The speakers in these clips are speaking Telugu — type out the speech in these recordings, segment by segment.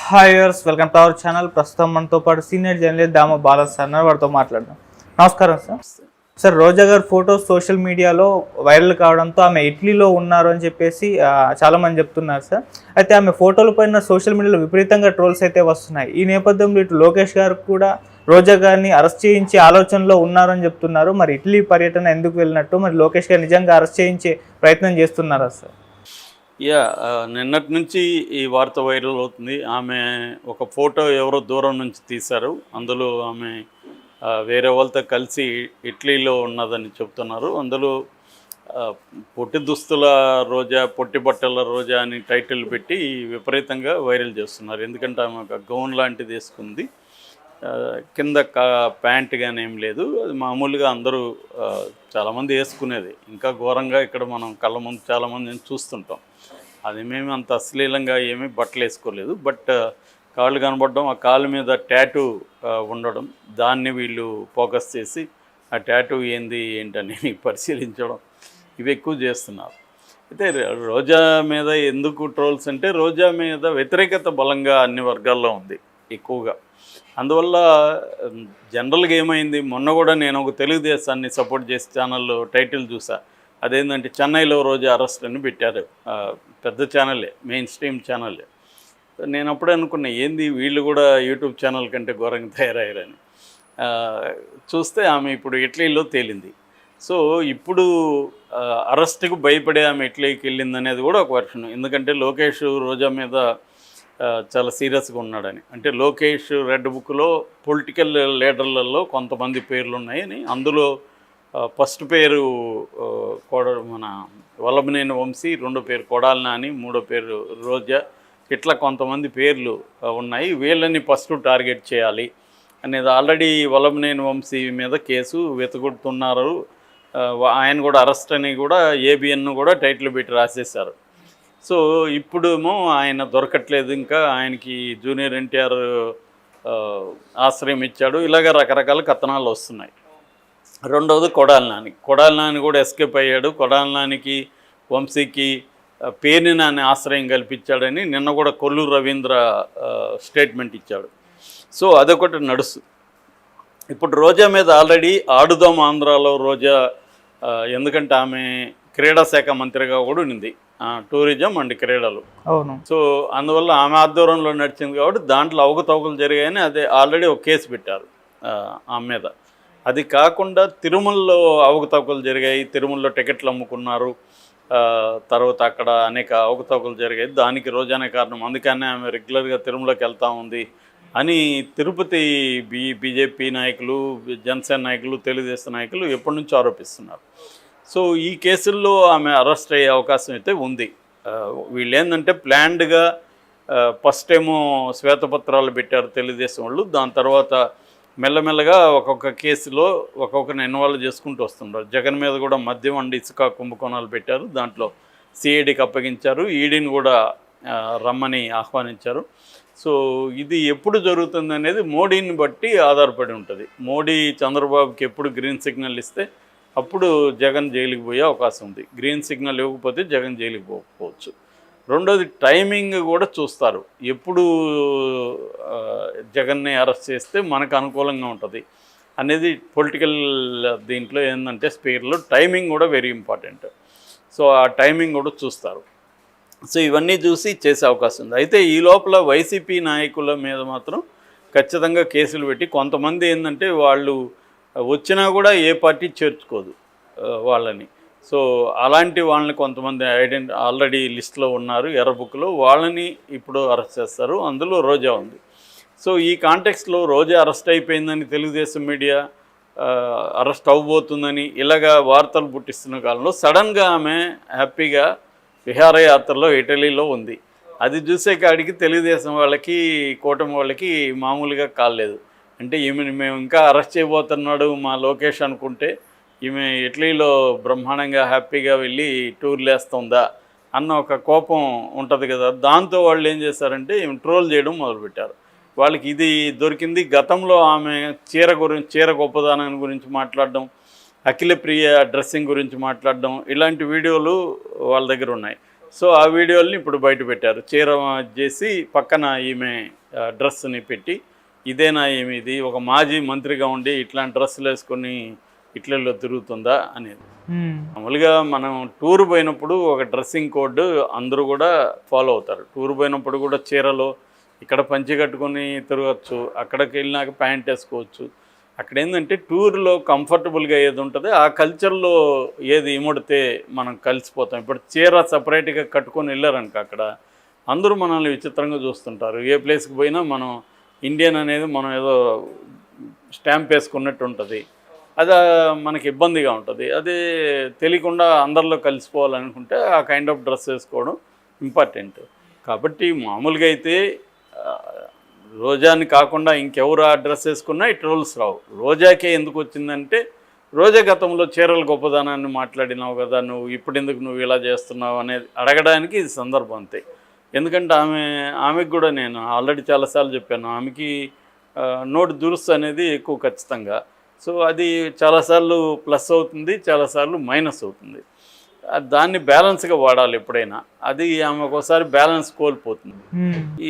Hi viewers, welcome to our channel. ప్రస్తుతం మనతో పాటు సీనియర్ జర్నలిస్ట్ దామ బాలాస్ సార్ వారితో మాట్లాడదాం. నమస్కారం సార్. సార్, రోజా గారు ఫోటోస్ సోషల్ మీడియాలో వైరల్ కావడంతో ఆమె ఇటలీలో ఉన్నారు అని చెప్పేసి చాలామంది చెప్తున్నారు సార్. అయితే ఆమె ఫోటోల పైన సోషల్ మీడియాలో విపరీతంగా ట్రోల్స్ అయితే వస్తున్నాయి. ఈ నేపథ్యంలో ఇటు లోకేష్ గారు కూడా రోజా గారిని అరెస్ట్ చేయించే ఆలోచనలో ఉన్నారని చెప్తున్నారు. మరి ఇటలీ పర్యటన ఎందుకు వెళ్ళినట్టు, మరి లోకేష్ గారు నిజంగా అరెస్ట్ చేయించే ప్రయత్నం చేస్తున్నారా సార్? నిన్నటి నుంచి ఈ వార్త వైరల్ అవుతుంది. ఆమె ఒక ఫోటో ఎవరో దూరం నుంచి తీశారు. అందులో ఆమె వేరే వాళ్ళతో కలిసి ఇటలీలో ఉన్నదని చెప్తున్నారు. అందులో పొట్టి దుస్తుల రోజా, పొట్టి బట్టల రోజా అని టైటిల్ పెట్టి విపరీతంగా వైరల్ చేస్తున్నారు. ఎందుకంటే ఆమె ఒక గౌన్ లాంటిది వేసుకుంది, కింద ప్యాంట్ కానీ ఏం లేదు. అది మామూలుగా అందరూ చాలామంది వేసుకునేది. ఇంకా ఘోరంగా ఇక్కడ మనం కళ్ళ ముందు చాలామందిని చూస్తుంటాం. అది మేము అంత అశ్లీలంగా ఏమీ బట్టలు వేసుకోలేదు. బట్ కాళ్ళు కనబడడం, ఆ కాళ్ళ మీద ట్యాటూ ఉండడం, దాన్ని వీళ్ళు ఫోకస్ చేసి ఆ ట్యాటూ ఏంటని పరిశీలించడం, ఇవి ఎక్కువ చేస్తున్నారు. అయితే రోజా మీద ఎందుకు ట్రోల్స్ అంటే, రోజా మీద వ్యతిరేకత బలంగా అన్ని వర్గాల్లో ఉంది ఎక్కువగా. అందువల్ల జనరల్గా ఏమైంది, మొన్న కూడా నేను ఒక తెలుగుదేశాన్ని సపోర్ట్ చేసే ఛానల్లో టైటిల్ చూసా. అదేంటంటే చెన్నైలో రోజా అరెస్ట్ అని పెట్టారు. పెద్ద ఛానలే, మెయిన్ స్ట్రీమ్ ఛానలే. నేను అప్పుడే అనుకున్నా, ఏంది వీళ్ళు కూడా యూట్యూబ్ ఛానల్ కంటే ఘోరంగా తయారయ్యారని. చూస్తే ఆమె ఇప్పుడు ఇటలీలో తేలింది. సో ఇప్పుడు అరెస్ట్కు భయపడే ఆమె ఇటలీకి వెళ్ళింది అనేది కూడా ఒక వర్షన్. ఎందుకంటే లోకేష్ రోజా మీద చాలా సీరియస్గా ఉన్నాడని. అంటే లోకేష్ రెడ్ బుక్లో పొలిటికల్ లీడర్లలో కొంతమంది పేర్లు ఉన్నాయని, అందులో ఫస్ట్ పేరు మన వల్లభనేని వంశీ, రెండో పేరు కొడాలి నాని, మూడో పేరు రోజా, ఇట్లా కొంతమంది పేర్లు ఉన్నాయి. వీళ్ళని ఫస్ట్ టార్గెట్ చేయాలి అనేది ఆల్రెడీ వల్లభనేని వంశీ మీద కేసు వెతుకుతున్నారు. ఆయన కూడా అరెస్ట్ అని కూడా ఏబిఎన్ కూడా టైటిల్ పెట్టి రాసేశారు. సో ఇప్పుడేమో ఆయన దొరకట్లేదు, ఇంకా ఆయనకి జూనియర్ ఎన్టీఆర్ ఆశ్రయం ఇచ్చాడు. ఇలాగ రకరకాల కథనాలు వస్తున్నాయి. రెండవది కొడాలి నాని కూడా ఎస్కేప్ అయ్యాడు. కొడాలి నానికి, వంశీకి పేర్ని నాని ఆశ్రయం కల్పించాడని నిన్న కూడా కొల్లూరు రవీంద్ర స్టేట్మెంట్ ఇచ్చాడు. సో అదొకటి నడుస్తు. ఇప్పుడు రోజా మీద ఆల్రెడీ ఆడుదాం ఆంధ్రాలో రోజా, ఎందుకంటే ఆమె క్రీడా శాఖ మంత్రిగా కూడా ఉంది, టూరిజం అండ్ క్రీడలు. అవును. సో అందువల్ల ఆమె ఆధ్వర్యంలో నడిచింది కాబట్టి దాంట్లో అవకతవకలు జరిగాయని అదే ఆల్రెడీ ఒక కేసు పెట్టారు ఆమె మీద. అది కాకుండా తిరుమలలో అవకతవకలు జరిగాయి, తిరుమలలో టికెట్లు అమ్ముకున్నారు, తర్వాత అక్కడ అనేక అవకతవకలు జరిగాయి, దానికి రోజానే కారణం, అందుకనే ఆమె రెగ్యులర్గా తిరుమలకి వెళ్తూ ఉంది అని తిరుపతి బీజేపీ నాయకులు, జనసేన నాయకులు, తెలుగుదేశం నాయకులు ఎప్పటి నుంచో ఆరోపిస్తున్నారు. సో ఈ కేసుల్లో ఆమె అరెస్ట్ అయ్యే అవకాశం అయితే ఉంది. వీళ్ళు ఏంటంటే ప్లాన్డ్గా ఫస్ట్ ఏమో శ్వేతపత్రాలు పెట్టారు తెలుగుదేశం వాళ్ళు, దాని తర్వాత మెల్లమెల్లగా ఒక్కొక్క కేసులో ఒక్కొక్కరిని ఇన్వాల్వ్ చేసుకుంటూ వస్తున్నారు. జగన్ మీద కూడా మద్యం అండ్ ఇసుక కుంభకోణాలు పెట్టారు, దాంట్లో సిఐడికి అప్పగించారు, ఈడీని కూడా రమ్మని ఆహ్వానించారు. సో ఇది ఎప్పుడు జరుగుతుంది అనేది మోడీని బట్టి ఆధారపడి ఉంటుంది. మోడీ చంద్రబాబుకి ఎప్పుడు గ్రీన్ సిగ్నల్ ఇస్తే అప్పుడు జగన్ జైలుకి పోయే అవకాశం ఉంది. గ్రీన్ సిగ్నల్ ఇవ్వకపోతే జగన్ జైలుకి పోకపోవచ్చు. రెండోది టైమింగ్ కూడా చూస్తారు. ఎప్పుడు జగన్ని అరెస్ట్ చేస్తే మనకు అనుకూలంగా ఉంటుంది అనేది పొలిటికల్ దీంట్లో ఏంటంటే స్పేర్లో టైమింగ్ కూడా వెరీ ఇంపార్టెంట్. సో ఆ టైమింగ్ కూడా చూస్తారు. సో ఇవన్నీ చూసి చేసే అవకాశం ఉంది. అయితే ఈ లోపల వైసీపీ నాయకుల మీద మాత్రం ఖచ్చితంగా కేసులు పెట్టి, కొంతమంది ఏంటంటే వాళ్ళు వచ్చినా కూడా ఏ పార్టీ చేర్చుకోదు వాళ్ళని. సో అలాంటి వాళ్ళని కొంతమంది ఆల్రెడీ లిస్టులో ఉన్నారు, ఎర్ర బుక్లో, వాళ్ళని ఇప్పుడు అరెస్ట్ చేస్తారు. అందులో రోజా ఉంది. సో ఈ కాంటెక్స్ట్లో రోజా అరెస్ట్ అయిపోయిందని తెలుగుదేశం మీడియా అరెస్ట్ అవ్వబోతుందని ఇలాగా వార్తలు పుట్టిస్తున్న కాలంలో సడన్గా ఆమె హ్యాపీగా విహారయాత్రలో ఇటలీలో ఉంది. అది చూసే కాడికి తెలుగుదేశం వాళ్ళకి, కూటమి వాళ్ళకి మామూలుగా కాలేదు. అంటే ఈమెను మేము ఇంకా అరెస్ట్ చేయబోతున్నాడు మా లోకేష్ అనుకుంటే, ఈమె ఇటలీలో బ్రహ్మాండంగా హ్యాపీగా వెళ్ళి టూర్లు వేస్తుందా అన్న ఒక కోపం ఉంటుంది కదా. దాంతో వాళ్ళు ఏం చేశారంటే ఈమె ట్రోల్ చేయడం మొదలుపెట్టారు. వాళ్ళకి ఇది దొరికింది. గతంలో ఆమె చీర గొప్పదనం గురించి మాట్లాడడం, అఖిలప్రియ డ్రెస్సింగ్ గురించి మాట్లాడడం, ఇలాంటి వీడియోలు వాళ్ళ దగ్గర ఉన్నాయి. సో ఆ వీడియోల్ని ఇప్పుడు బయట పెట్టారు. చీర చేసి పక్కన ఈమె డ్రెస్ని పెట్టి ఇదేనా ఏమి ఇది ఒక మాజీ మంత్రిగా ఉండి ఇట్లాంటి డ్రెస్సులు వేసుకొని ఇట్లలో తిరుగుతుందా అనేది. మామూలుగా మనం టూర్ పోయినప్పుడు ఒక డ్రెస్సింగ్ కోడ్ అందరూ కూడా ఫాలో అవుతారు. టూర్ పోయినప్పుడు కూడా చీరలో ఇక్కడ పంచి కట్టుకొని తిరగచ్చు, అక్కడికి వెళ్ళినాక ప్యాంట్ వేసుకోవచ్చు. అక్కడ ఏంటంటే టూర్లో కంఫర్టబుల్గా ఏది ఉంటుందో ఆ కల్చర్లో ఏది ఇముడితే మనం కలిసిపోతాం. ఇప్పుడు చీర సపరేట్గా కట్టుకొని వెళ్ళారనుక అక్కడ అందరూ మనల్ని విచిత్రంగా చూస్తుంటారు. ఏ ప్లేస్కి పోయినా మనం ఇండియన్ అనేది మనం ఏదో స్టాంప్ వేసుకున్నట్టు ఉంటుంది. అది మనకి ఇబ్బందిగా ఉంటుంది. అది తెలియకుండా అందరిలో కలిసిపోవాలనుకుంటే ఆ కైండ్ ఆఫ్ డ్రెస్ వేసుకోవడం ఇంపార్టెంట్. కాబట్టి మామూలుగా అయితే రోజాని కాకుండా ఇంకెవరు ఆ డ్రెస్ వేసుకున్నా ఈ ట్రోల్స్ రావు. రోజాకే ఎందుకు వచ్చిందంటే రోజా గతంలో చీరల గొప్పదనాన్ని మాట్లాడినావు కదా, నువ్వు ఇప్పుడు ఎందుకు నువ్వు ఇలా చేస్తున్నావు అనేది అడగడానికి ఇది సందర్భం అంతే. ఎందుకంటే ఆమెకు కూడా నేను ఆల్రెడీ చాలాసార్లు చెప్పాను, ఆమెకి నోటి దురుస్తు అనేది ఎక్కువ ఖచ్చితంగా. సో అది చాలాసార్లు ప్లస్ అవుతుంది, చాలాసార్లు మైనస్ అవుతుంది. దాన్ని బ్యాలెన్స్గా వాడాలి ఎప్పుడైనా. అది ఆమె ఒకసారి బ్యాలెన్స్ కోల్పోతుంది.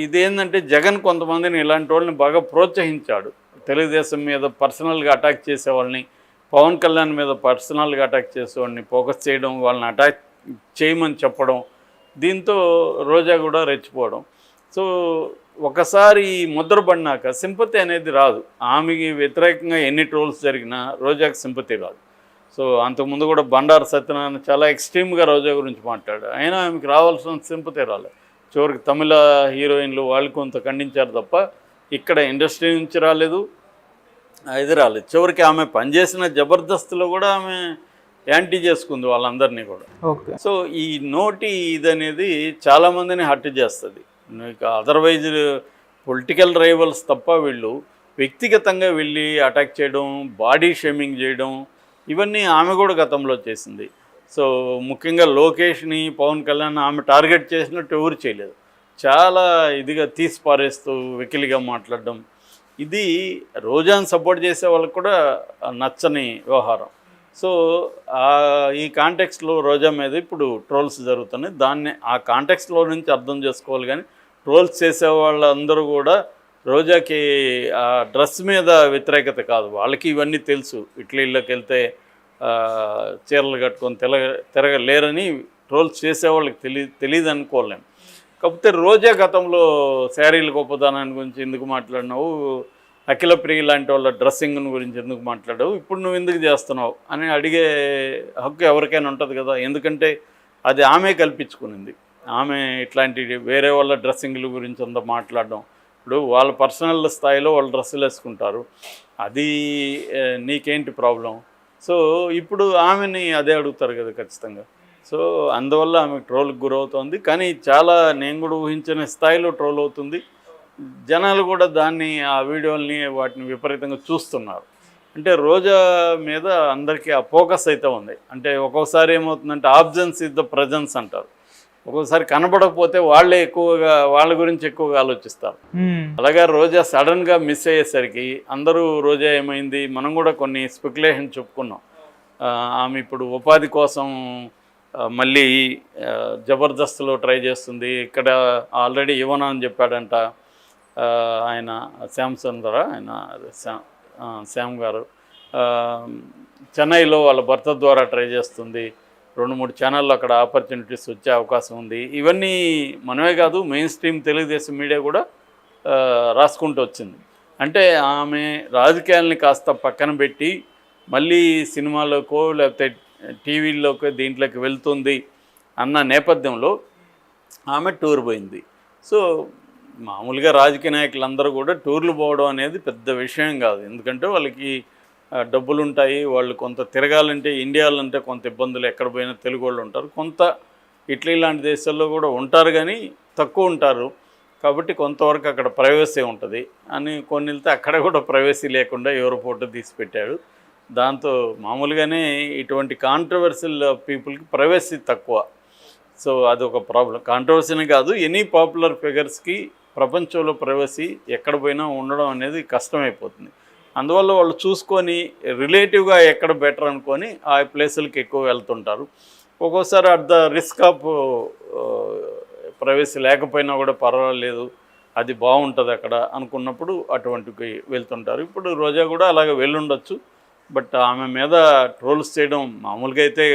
ఇదేంటంటే జగన్ కొంతమందిని ఇలాంటి వాళ్ళని బాగా ప్రోత్సహించాడు. తెలుగుదేశం మీద పర్సనల్గా అటాక్ చేసేవాళ్ళని, పవన్ కళ్యాణ్ మీద పర్సనల్గా అటాక్ చేసేవాళ్ళని ఫోకస్ చేయడం, వాళ్ళని అటాక్ చేయమని చెప్పడం, దీంతో రోజా కూడా రెచ్చిపోవడం. సో ఒకసారి ముద్ర పడినాక సింపతి అనేది రాదు. ఆమెకి వ్యతిరేకంగా ఎన్ని ట్రోల్స్ జరిగినా రోజాకి సింపతి రాదు. సో అంతకుముందు కూడా బండారు సత్యనారాయణ చాలా ఎక్స్ట్రీమ్గా రోజా గురించి మాట్లాడారు, అయినా ఆమెకి రావాల్సిన సింపతి రాలేదు. చివరికి తమిళ హీరోయిన్లు వాళ్ళు కొంత ఖండించారు తప్ప ఇక్కడ ఇండస్ట్రీ నుంచి రాలేదు, ఇది రాలేదు. చివరికి ఆమె పనిచేసిన జబర్దస్త్లో కూడా ఆమె యాంటీ చేసుకుంది వాళ్ళందరినీ కూడా. సో ఈ నోటి ఇది అనేది చాలామందిని హర్ట్ చేస్తుంది. అదర్వైజ్ పొలిటికల్ రైవల్స్ తప్ప వీళ్ళు వ్యక్తిగతంగా వెళ్ళి అటాక్ చేయడం, బాడీ షేమింగ్ చేయడం, ఇవన్నీ ఆమె కూడా గతంలో చేసింది. సో ముఖ్యంగా లోకేష్ని, పవన్ కళ్యాణ్ ఆమె టార్గెట్ చేసినట్టు ఎవరు చేయలేదు. చాలా ఇదిగా తీసి పారేస్తూ వెకిలిగా మాట్లాడడం, ఇది రోజాను సపోర్ట్ చేసే వాళ్ళకు కూడా నచ్చని వ్యవహారం. సో ఈ కాంటెక్స్ట్లో రోజా మీద ఇప్పుడు ట్రోల్స్ జరుగుతున్నాయి. దాన్ని ఆ కాంటెక్స్లో నుంచి అర్థం చేసుకోవాలి. కానీ ట్రోల్స్ చేసే వాళ్ళందరూ కూడా రోజాకి ఆ డ్రెస్ మీద వ్యతిరేకత కాదు, వాళ్ళకి ఇవన్నీ తెలుసు. ఇట్లీలోకి వెళ్తే చీరలు కట్టుకొని తిరగలేరని ట్రోల్స్ చేసేవాళ్ళకి తెలియదు అనుకోలేం. కాకపోతే రోజా గతంలో శారీల గొప్పదనాన్ని గురించి ఎందుకు మాట్లాడినావు, అఖిల ప్రియ లాంటి వాళ్ళ డ్రెస్సింగ్ గురించి ఎందుకు మాట్లాడావు, ఇప్పుడు నువ్వు ఎందుకు చేస్తున్నావు అని అడిగే హక్కు ఎవరికైనా ఉంటుంది కదా. ఎందుకంటే అది ఆమె కల్పించుకునింది. ఆమె ఇట్లాంటి వేరే వాళ్ళ డ్రెస్సింగ్ల గురించి అంతా మాట్లాడడం, ఇప్పుడు వాళ్ళ పర్సనల్ స్థాయిలో వాళ్ళు డ్రెస్సులు వేసుకుంటారు, అది నీకేంటి ప్రాబ్లం. సో ఇప్పుడు ఆమెని అదే అడుగుతారు కదా ఖచ్చితంగా. సో అందువల్ల ఆమె ట్రోల్కి గురవుతుంది. కానీ చాలా నేను కూడా ఊహించిన స్థాయిలో ట్రోల్ అవుతుంది. జనాలు కూడా దాన్ని ఆ వీడియోల్ని వాటిని విపరీతంగా చూస్తున్నారు. అంటే రోజా మీద అందరికీ ఆ ఫోకస్ అయితే ఉంది. అంటే ఒక్కొక్కసారి ఏమవుతుందంటే ఆబ్సెన్స్ ఇస్ ద ప్రజెన్స్ అంటారు. ఒక్కొక్కసారి కనబడకపోతే వాళ్ళే ఎక్కువగా వాళ్ళ గురించి ఎక్కువగా ఆలోచిస్తారు. అలాగే రోజా సడన్గా మిస్ అయ్యేసరికి అందరూ రోజా ఏమైంది, మనం కూడా కొన్ని స్పెక్యులేషన్ చెప్పుకున్నాం. ఆమె ఇప్పుడు ఉపాధి కోసం మళ్ళీ జబర్దస్త్లో ట్రై చేస్తుంది. ఇక్కడ ఆల్రెడీ ఇవ్వనా అని చెప్పాడంట ఆయన శ్యామ్ సుందర, ఆయన శ్యామ్ గారు. చెన్నైలో వాళ్ళ భర్త ద్వారా ట్రై చేస్తుంది. 2-3 ఛానళ్ళు అక్కడ ఆపర్చునిటీస్ వచ్చే అవకాశం ఉంది. ఇవన్నీ మనమే కాదు, మెయిన్ స్ట్రీమ్ తెలుగుదేశం మీడియా కూడా రాసుకుంటూ వచ్చింది. అంటే ఆమె రాజకీయాలని కాస్త పక్కన పెట్టి మళ్ళీ సినిమాలోకో లేకపోతే టీవీల్లోకి దీంట్లోకి వెళ్తుంది అన్న నేపథ్యంలో ఆమె టూర్ పోయింది. సో మామూలుగా రాజకీయ నాయకులందరూ కూడా టూర్లు పోవడం అనేది పెద్ద విషయం కాదు. ఎందుకంటే వాళ్ళకి డబ్బులు ఉంటాయి, వాళ్ళు కొంత తిరగాలంటే ఇండియాలో అంటే కొంత ఇబ్బందులు, ఎక్కడ పోయినా తెలుగు వాళ్ళు ఉంటారు, కొంత ఇటలీ లాంటి దేశాల్లో కూడా ఉంటారు కానీ తక్కువ ఉంటారు. కాబట్టి కొంతవరకు అక్కడ ప్రైవసీ ఉంటుంది అని కొన్ని వెళ్తే అక్కడ కూడా ప్రైవసీ లేకుండా ఎవరో ఫోటో తీసి పెట్టాడు. దాంతో మామూలుగానే ఇటువంటి కాంట్రవర్షియల్ పీపుల్కి ప్రైవసీ తక్కువ. సో అదొక ప్రాబ్లం. కాంట్రవర్సీని కాదు, ఎనీ పాపులర్ ఫిగర్స్కి ప్రపంచంలో ప్రైవసీ ఎక్కడ పోయినా ఉండడం అనేది కష్టమైపోతుంది. అందువల్ల వాళ్ళు చూసుకొని రిలేటివ్గా ఎక్కడ బెటర్ అనుకొని ఆ ప్లేసులకి ఎక్కువ వెళ్తుంటారు. ఒక్కోసారి at the risk of privacy లేకపోయినా కూడా పర్వాలేదు అది బాగుంటుంది అక్కడ అనుకున్నప్పుడు అటువంటికి వెళ్తుంటారు. ఇప్పుడు రోజా కూడా అలాగే వెళ్ళుండొచ్చు. బట్ ఆమె మీద ట్రోల్స్ చేయడం మామూలుగా అయితే